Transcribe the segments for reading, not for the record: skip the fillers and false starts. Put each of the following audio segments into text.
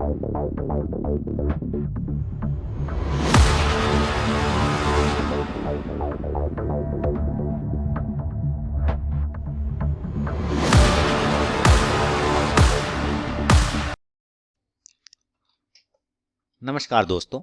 नमस्कार दोस्तों,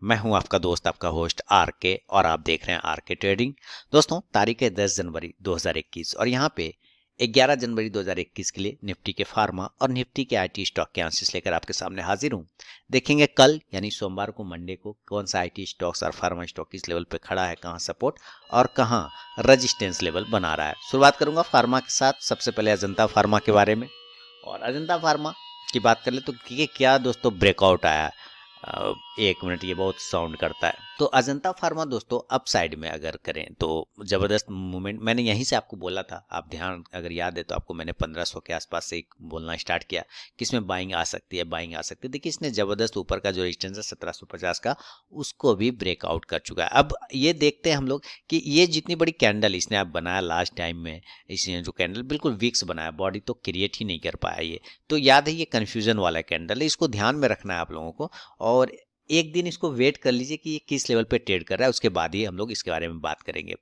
मैं हूं आपका दोस्त, आपका होस्ट आर के, और आप देख रहे हैं आर के ट्रेडिंग। दोस्तों, तारीख है 10 जनवरी 2021 और यहाँ पे 11 जनवरी 2021 के लिए निफ्टी के फार्मा और निफ्टी के आईटी स्टॉक के आंसर्स लेकर आपके सामने हाजिर हूं। देखेंगे कल यानी सोमवार को, मंडे को, कौन सा आईटी स्टॉक्स और फार्मा स्टॉक किस लेवल पे खड़ा है, कहाँ सपोर्ट और कहाँ रजिस्टेंस लेवल बना रहा है। शुरुआत करूंगा फार्मा के साथ। सबसे पहले अजंता फार्मा के बारे में, और अजंता फार्मा की बात कर ले तो ये क्या दोस्तों ब्रेकआउट आया। एक मिनट, ये बहुत साउंड करता है। तो अजंता फार्मा दोस्तों अप साइड में अगर करें तो जबरदस्त मूवमेंट, मैंने यहीं से आपको बोला था, आप ध्यान अगर याद है तो आपको मैंने 1500 के आसपास से बोलना स्टार्ट किया कि इसमें बाइंग आ सकती है, बाइंग आ सकती है। देखिए, इसने जबरदस्त ऊपर का जो रेजिस्टेंस है 1750 का, उसको भी ब्रेकआउट कर चुका है। अब ये देखते हैं हम लोग कि ये जितनी बड़ी कैंडल इसने आप बनाया लास्ट टाइम में, इसने जो कैंडल बिल्कुल वीक्स बनाया, बॉडी तो क्रिएट ही नहीं कर पाया ये, तो याद है ये कन्फ्यूजन वाला कैंडल है, इसको ध्यान में रखना है आप लोगों को। और एक दिन इसको वेट कर लीजिए कि ये किस लेवल पे ट्रेड कर रहा है, उसके बाद ही हम लोग इसके बारे में बात करेंगे।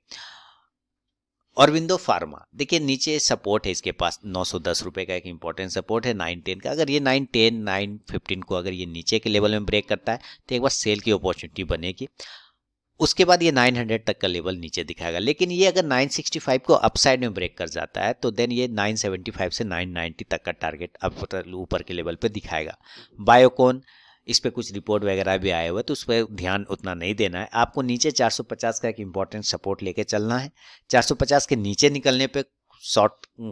औरबिंदो फार्मा, देखिए नीचे सपोर्ट है इसके पास 910 रुपए का एक इंपॉर्टेंट सपोर्ट है 910 का। अगर ये 910 915 को अगर ये नीचे के लेवल में ब्रेक करता है तो एक बार सेल की अपॉर्चुनिटी बनेगी। उसके बाद ये 900 तक का लेवल नीचे दिखाएगा, लेकिन ये अगर 965 को अपसाइड में ब्रेक कर जाता है तो देन ये 975 से 990 तक का टारगेट अब ऊपर के लेवल पे दिखाएगा। बायोकॉन, इस पे कुछ रिपोर्ट वगैरह भी आए हुए तो उस पर ध्यान उतना नहीं देना है आपको। नीचे 450 का एक इंपॉर्टेंट सपोर्ट लेके चलना है। 450 के नीचे निकलने पे शॉर्ट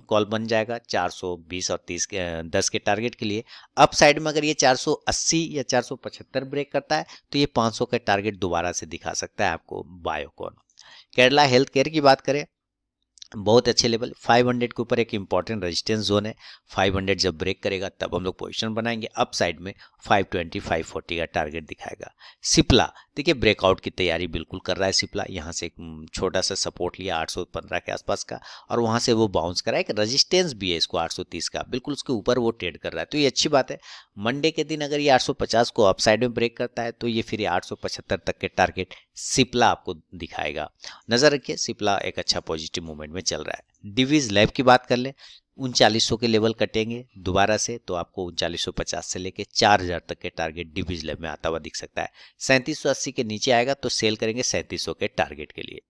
कॉल बन जाएगा 420 और 30 के 10 के टारगेट के लिए। अप साइड में अगर ये 480 या 475 ब्रेक करता है तो ये 500 का टारगेट दोबारा से दिखा सकता है आपको बायोकॉन। केरला हेल्थ केयर की बात करें, बहुत अच्छे लेवल 500 के ऊपर एक इंपॉर्टेंट रेजिस्टेंस जोन है। 500 जब ब्रेक करेगा तब हम लोग पोजीशन बनाएंगे। अप साइड में 520 540 का टारगेट दिखाएगा। सिप्ला, देखिए ब्रेकआउट की तैयारी बिल्कुल कर रहा है सिप्ला। यहाँ से एक छोटा सा सपोर्ट लिया 815 के आसपास का, और वहाँ से वो बाउंस करा। एक रेजिस्टेंस भी है इसको 830 का, बिल्कुल उसके ऊपर वो ट्रेड कर रहा है, तो ये अच्छी बात है। मंडे के दिन अगर ये 850 को अप साइड में ब्रेक करता है तो ये फिर 875 तक के टारगेट सिप्ला आपको दिखाएगा। नजर रखिए, सिप्ला एक अच्छा पॉजिटिव मूवमेंट में चल रहा है। डिवीज लैब की बात कर ले, 3900 के लेवल कटेंगे दोबारा से तो आपको 3950 से लेके 4000 तक के टारगेट डिवीज लैब में आता हुआ दिख सकता है। 3780 के नीचे आएगा तो सेल करेंगे 3700 के टारगेट के लिए,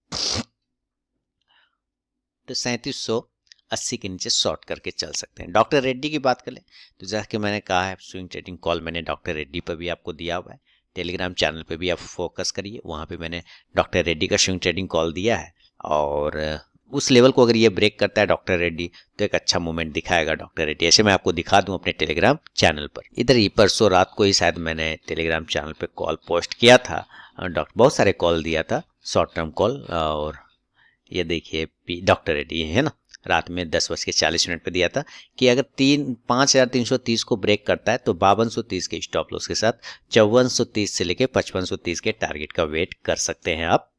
तो 3780 के नीचे शॉर्ट करके चल सकते हैं। डॉक्टर रेड्डी की बात करें तो जैसा कि मैंने कहा है, स्विंग ट्रेडिंग कॉल मैंने डॉक्टर रेड्डी पर भी आपको दिया हुआ है। टेलीग्राम चैनल पे भी आप फोकस करिए, वहाँ पे मैंने डॉक्टर रेड्डी का स्विंग ट्रेडिंग कॉल दिया है, और उस लेवल को अगर ये ब्रेक करता है डॉक्टर रेड्डी तो एक अच्छा मूवमेंट दिखाएगा डॉक्टर रेड्डी। ऐसे मैं आपको दिखा दूं अपने टेलीग्राम चैनल पर। इधर ही परसों रात को ही शायद मैंने टेलीग्राम चैनल पे कॉल पोस्ट किया था, बहुत सारे कॉल दिया था, शॉर्ट टर्म कॉल। और ये देखिए डॉक्टर रेड्डी है ना, रात में 10:40 पे दिया था कि अगर 5330 को ब्रेक करता है तो 5230 के स्टॉप लॉस के साथ 5430 से लेके 5530 के टारगेट का वेट कर सकते हैं आप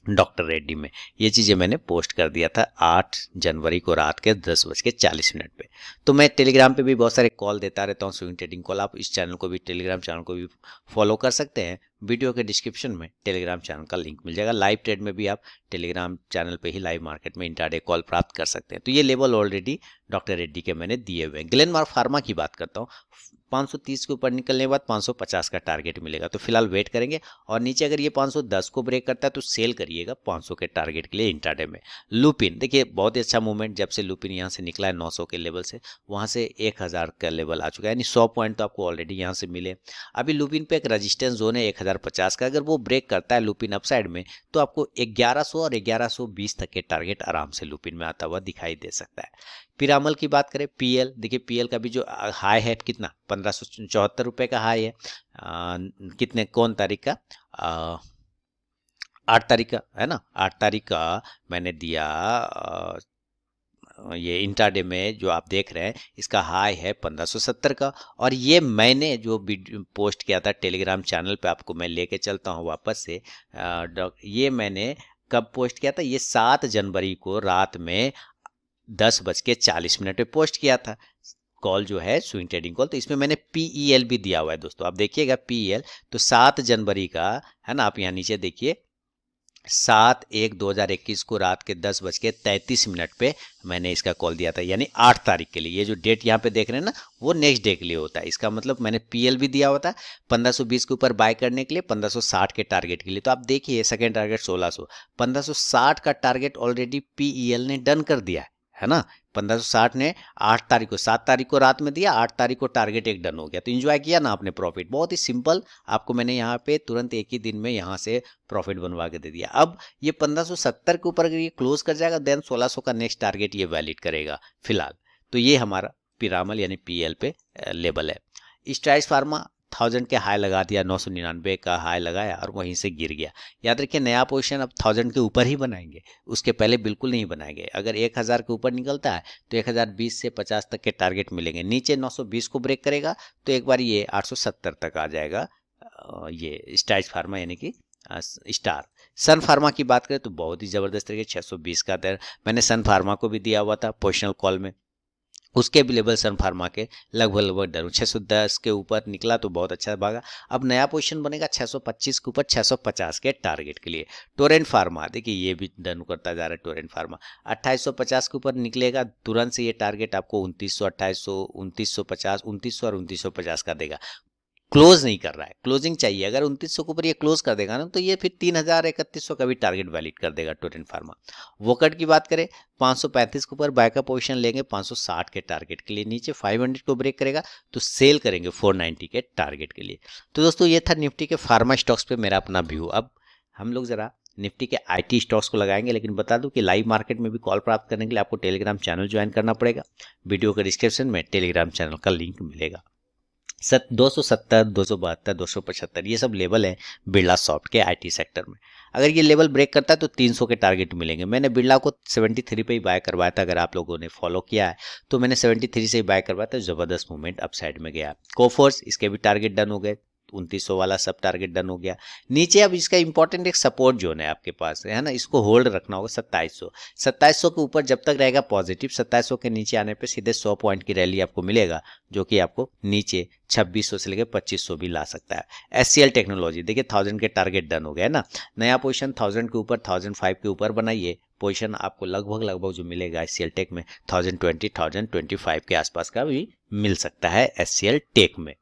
डॉक्टर रेड्डी में। ये चीज़ें मैंने पोस्ट कर दिया था 8 जनवरी को रात के 10:40 पे। तो मैं टेलीग्राम पे भी बहुत सारे कॉल देता रहता हूँ, स्विंग ट्रेडिंग कॉल। आप इस चैनल को भी, टेलीग्राम चैनल को भी फॉलो कर सकते हैं। वीडियो के डिस्क्रिप्शन में टेलीग्राम चैनल का लिंक मिल जाएगा। लाइव ट्रेड में भी आप टेलीग्राम चैनल पे ही लाइव मार्केट में इंट्राडे कॉल प्राप्त कर सकते हैं। तो ये लेवल ऑलरेडी डॉक्टर रेड्डी के मैंने दिए हुए हैं। ग्लेनमार्क फार्मा की बात करता हूँ, 530 के ऊपर निकलने के बाद 550 का टारगेट मिलेगा, तो फिलहाल वेट करेंगे। और नीचे अगर ये 510 को ब्रेक करता है तो सेल करिएगा 500 के टारगेट के लिए इंट्राडे में। लुपिन, देखिए बहुत ही अच्छा मूवमेंट, जब से लुपिन यहाँ से निकला है 900 के लेवल से, वहाँ से 1000 का लेवल आ चुका है, यानी 100 पॉइंट तो आपको ऑलरेडी यहाँ से मिले। अभी लुपिन पे एक रजिस्टेंस जोन है 1050 का, अगर वो ब्रेक करता है लुपिन अपसाइड में तो आपको 1100 और 1120 तक के टारगेट आराम से लुपिन में आता हुआ दिखाई दे सकता है। पिरामल की बात करें, पीएल, देखिए पीएल का भी जो हाई है कितना 1574 रुपए का हाई है। कितने, कौन तारीख का, 8 तारीख का है ना, 8 तारीख का मैंने दिया। ये इंट्राडे में जो आप देख रहे हैं इसका हाई है 1570 का, और ये मैंने जो पोस्ट किया था टेलीग्राम चैनल पे, आपको मैं लेके चलता हूँ वापस से। ये मैंने कब पोस्ट किया था, ये 7 जनवरी को रात में 10:40 पे पोस्ट किया था। कॉल जो है स्विंग ट्रेडिंग कॉल, तो इसमें मैंने PEL भी दिया हुआ है दोस्तों। आप देखिएगा PEL, तो 7 जनवरी का है ना, आप यहाँ नीचे देखिए 7/1/2021 को रात के 10:33 पे मैंने इसका कॉल दिया था, यानी 8 तारीख के लिए। ये जो डेट यहाँ पे देख रहे हैं ना, वो नेक्स्ट डे के लिए होता है। इसका मतलब मैंने PL भी दिया हुआ था 1520 के ऊपर बाय करने के लिए, 1560 के टारगेट के लिए। तो आप देखिए सेकेंड टारगेट 1600, 1560 का टारगेट ऑलरेडी PEL ने डन कर दिया है ना। 1560 ने 8 तारीख को, 7 तारीख को रात में दिया, 8 तारीख को टारगेट एक डन हो गया। तो एंजॉय किया ना आपने प्रॉफिट। बहुत ही सिंपल, आपको मैंने यहाँ पे तुरंत एक ही दिन में यहाँ से प्रॉफिट बनवा के दे दिया। अब ये 1570 के ऊपर अगर ये क्लोज कर जाएगा, देन 1600 का नेक्स्ट टारगेट ये वैलिड करेगा फिलहाल। तो ये हमारा पिरामल यानी PL पे लेवल है। स्ट्राइड्स फार्मा 1000 के हाई लगा दिया, 999 का हाई लगाया और वहीं से गिर गया। याद रखिए नया पोजीशन अब 1000 के ऊपर ही बनाएंगे, उसके पहले बिल्कुल नहीं बनाएंगे। अगर 1000 के ऊपर निकलता है तो 1020 से 50 तक के टारगेट मिलेंगे। नीचे 920 को ब्रेक करेगा तो एक बार ये 870 तक आ जाएगा। ये स्ट्राइड्स फार्मा यानी कि स्टार। सन फार्मा की बात करें तो बहुत ही जबरदस्त तरीके 620 का दर मैंने सन फार्मा को भी दिया हुआ था पोजिशनल कॉल में। उसके भी लेवल सन फार्मा के लगभग डर 610 के ऊपर निकला तो बहुत अच्छा भागा। अब नया पोजीशन बनेगा 625 के ऊपर 650 के टारगेट के लिए। टोरेंट फार्मा देखिए ये भी डन करता जा रहा है। टोरेंट फार्मा 2850 के ऊपर निकलेगा, तुरंत से ये टारगेट आपको 2900, 2800, 2950, 2900 और 2950 का देगा। क्लोज नहीं कर रहा है, क्लोजिंग चाहिए। अगर 2900 के ऊपर ये क्लोज कर देगा ना, तो ये फिर 3000, 3100 का भी टारगेट वैलिड कर देगा टोरेंट फार्मा। वोकट की बात करें 535 के ऊपर बाय का पोजीशन लेंगे 560 के टारगेट के लिए। नीचे 500 को ब्रेक करेगा तो सेल करेंगे 490 के टारगेट के लिए। तो दोस्तों ये था निफ्टी के फार्मा स्टॉक्स पे मेरा अपना व्यू। अब हम लोग जरा निफ्टी के IT स्टॉक्स को लगाएंगे, लेकिन बता दूं कि लाइव मार्केट में भी कॉल प्राप्त करने के लिए आपको टेलीग्राम चैनल ज्वाइन करना पड़ेगा। वीडियो के डिस्क्रिप्शन में टेलीग्राम चैनल का लिंक मिलेगा। 270, 272, 275 ये सब लेवल है बिरला सॉफ्ट के IT सेक्टर में। अगर ये लेवल ब्रेक करता है तो 300 के टारगेट मिलेंगे। मैंने बिरला को 73 पे ही बाय करवाया था, अगर आप लोगों ने फॉलो किया है तो मैंने 73 से ही बाय करवाया था। जबरदस्त मूवमेंट अप साइड में गया। कोफोर्स इसके भी टारगेट डन हो गए, 2900 वाला सब टारगेट डन हो गया। नीचे अब इसका इंपॉर्टेंट एक सपोर्ट जोन है आपके पास, है ना, इसको होल्ड रखना होगा 2700। 2700 के ऊपर जब तक रहेगा पॉजिटिव, 2700 के नीचे आने पे सीधे 100 पॉइंट की रैली आपको मिलेगा, जो कि आपको नीचे 2600 से लेकर 2500 भी ला सकता है। SCL टेक्नोलॉजी देखिए 1000 के टारगेट डन हो गया है ना। नया पोजीशन 1000 के ऊपर 1005 के ऊपर बनाइए। पोजीशन आपको लगभग जो मिलेगा SCL टेक में 1020, 1025 के आसपास का भी मिल सकता है SCL टेक में।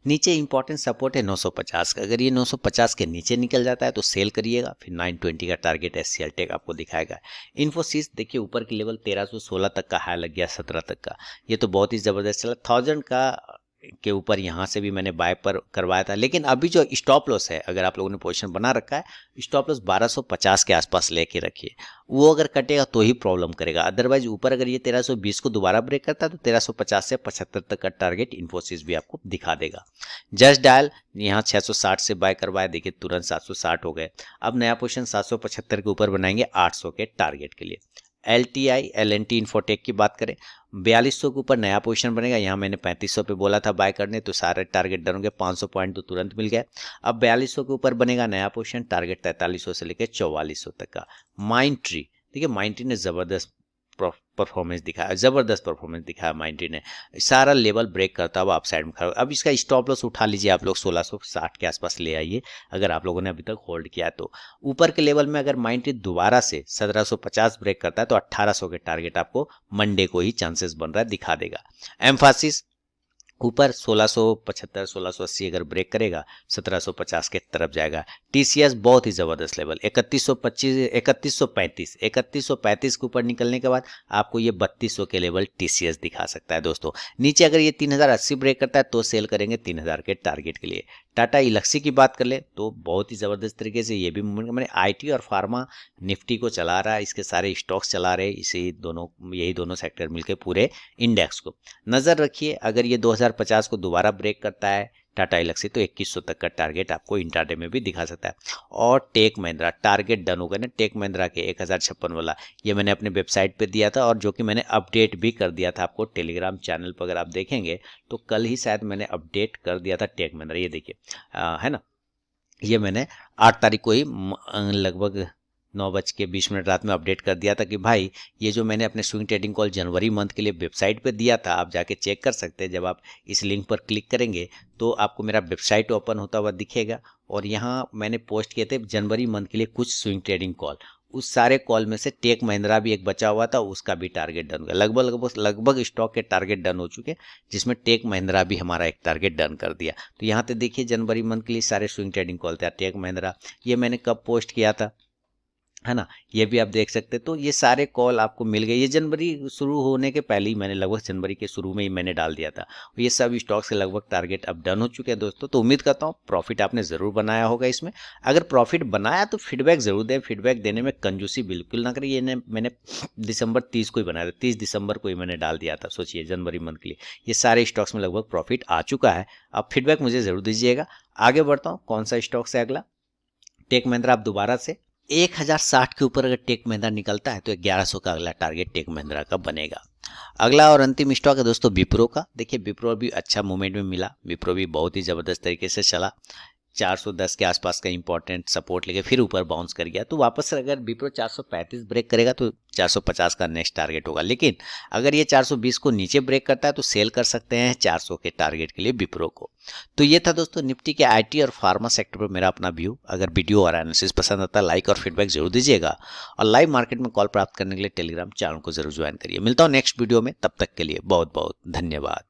नीचे इंपॉर्टेंट सपोर्ट है 950 का। अगर ये 950 के नीचे निकल जाता है तो सेल करिएगा। फिर 920 का टारगेट SCL टेक आपको दिखाएगा। इन्फोसिस देखिए ऊपर की लेवल 1316 तक का हाई लग गया, 17 तक का। ये तो बहुत ही ज़बरदस्त चला। 1000 का के ऊपर यहाँ से भी मैंने बाय पर करवाया था, लेकिन अभी जो स्टॉप लॉस है, अगर आप लोगों ने पोजीशन बना रखा है, स्टॉप लॉस 1250 के आसपास लेके रखिए। वो अगर कटेगा तो ही प्रॉब्लम करेगा। अदरवाइज ऊपर अगर ये 1320 को दोबारा ब्रेक करता है तो 1350 से 75 तक का टारगेट इन्फोसिस भी आपको दिखा देगा। जस्ट डायल यहाँ 660 से बाय करवाया, देखिए तुरंत 760 हो गए। अब नया पोजीशन 775 के ऊपर बनाएंगे 800 के टारगेट के लिए। LTI L&T इन्फोटेक की बात करें 4200 के ऊपर नया पोजीशन बनेगा। यहाँ मैंने 3500 पे बोला था बाय करने, तो सारे टारगेट डन होंगे। 500 पॉइंट तो तुरंत मिल गया। अब 4200 के ऊपर बनेगा नया पोजीशन, टारगेट 4300 से लेकर 4400 तक का। माइंडट्री देखिए, माइंडट्री ने जबरदस्त परफॉर्मेंस दिखाया, जबरदस्त परफॉर्मेंस दिखाया। माइंडट्री ने सारा लेवल ब्रेक करता हुआ अप साइड में खड़ा। अब इसका स्टॉप लॉस उठा लीजिए आप लोग, 1660 के आसपास ले आइए अगर आप लोगों ने अभी तक होल्ड किया है तो। ऊपर के लेवल में अगर माइंडट्री दोबारा से 1750 ब्रेक करता है तो 1800 के टारगेट आपको मंडे को ही चांसेस बन रहा है, दिखा देगा। एम्फासिस ऊपर 1675, 1680 अगर ब्रेक करेगा 1750 के तरफ जाएगा। TCS बहुत ही जबरदस्त लेवल 3125, 3135, 3135 के ऊपर निकलने के बाद आपको ये 3200 के लेवल TCS दिखा सकता है दोस्तों। नीचे अगर ये 3080 ब्रेक करता है तो सेल करेंगे 3000 के टारगेट के लिए। टाटा इलक्सी की बात कर ले तो बहुत ही ज़बरदस्त तरीके से ये भी मैंने IT और फार्मा निफ्टी को चला रहा है, इसके सारे स्टॉक्स चला रहे, यही दोनों सेक्टर मिलकर पूरे इंडेक्स को। नज़र रखिए अगर ये 2050 को दोबारा ब्रेक करता है टाटा इलक्सी तो 2100 तक का टारगेट आपको इंट्राडे में भी दिखा सकता है। और टेक महिंद्रा टारगेट डन हो गया ना, टेक महिंद्रा के 1056 वाला, ये मैंने अपने वेबसाइट पे दिया था और जो कि मैंने अपडेट भी कर दिया था आपको टेलीग्राम चैनल पर। अगर आप देखेंगे तो कल ही शायद मैंने अपडेट कर दिया था टेक महिंद्रा। ये देखिए है ना, ये मैंने 8 तारीख को ही लगभग 9:20 रात में अपडेट कर दिया था कि भाई ये जो मैंने अपने स्विंग ट्रेडिंग कॉल जनवरी मंथ के लिए वेबसाइट पे दिया था, आप जाके चेक कर सकते हैं। जब आप इस लिंक पर क्लिक करेंगे तो आपको मेरा वेबसाइट ओपन होता हुआ दिखेगा और यहाँ मैंने पोस्ट किए थे जनवरी मंथ के लिए कुछ स्विंग ट्रेडिंग कॉल। उस सारे कॉल में से टेक महिंद्रा भी एक बचा हुआ था, उसका भी टारगेट डन हो गया। लगभग स्टॉक के टारगेट डन हो चुके, जिसमें टेक महिंद्रा भी हमारा एक टारगेट डन कर दिया। तो यहाँ पे देखिए जनवरी मंथ के लिए सारे स्विंग ट्रेडिंग कॉल थे। टेक महिंद्रा ये मैंने कब पोस्ट किया था, है ना, ये भी आप देख सकते हैं। तो ये सारे कॉल आपको मिल गए। ये जनवरी शुरू होने के पहले ही मैंने, लगभग जनवरी के शुरू में ही मैंने डाल दिया था। ये सब स्टॉक्स के लगभग टारगेट अब डन हो चुके हैं दोस्तों। तो उम्मीद करता हूँ प्रॉफिट आपने ज़रूर बनाया होगा इसमें। अगर प्रॉफिट बनाया तो फीडबैक ज़रूर दें, फीडबैक देने में कंजूसी बिल्कुल ना करें। ये मैंने दिसंबर 30 को ही बनाया था, 30 दिसंबर को ही मैंने डाल दिया था। सोचिए जनवरी मंथ के लिए ये सारे स्टॉक्स में लगभग प्रॉफिट आ चुका है। आप फीडबैक मुझे ज़रूर दीजिएगा। आगे बढ़ता हूँ, कौन सा स्टॉक्स है अगला, टेक महिंद्रा। आप दोबारा से 1060 के ऊपर अगर टेक महिंद्रा निकलता है तो 1100 का अगला टारगेट टेक महिंद्रा का बनेगा। अगला और अंतिम स्टॉक है दोस्तों विप्रो का। देखिए विप्रो भी अच्छा मूवमेंट में मिला, विप्रो भी बहुत ही ज़बरदस्त तरीके से चला। 410 के आसपास का इंपॉर्टेंट सपोर्ट लेके फिर ऊपर बाउंस कर गया। तो वापस से अगर विप्रो 435 ब्रेक करेगा तो 450 का नेक्स्ट टारगेट होगा। लेकिन अगर ये 420 को नीचे ब्रेक करता है तो सेल कर सकते हैं 400 के टारगेट के लिए विप्रो को। तो ये था दोस्तों निफ्टी के आईटी और फार्मा सेक्टर पर मेरा अपना व्यू। अगर वीडियो और एनालिसिस पसंद आता है लाइक और फीडबैक जरूर दीजिएगा और लाइव मार्केट में कॉल प्राप्त करने के लिए टेलीग्राम चैनल को जरूर ज्वाइन करिए। मिलता हूँ नेक्स्ट वीडियो में, तब तक के लिए बहुत बहुत धन्यवाद।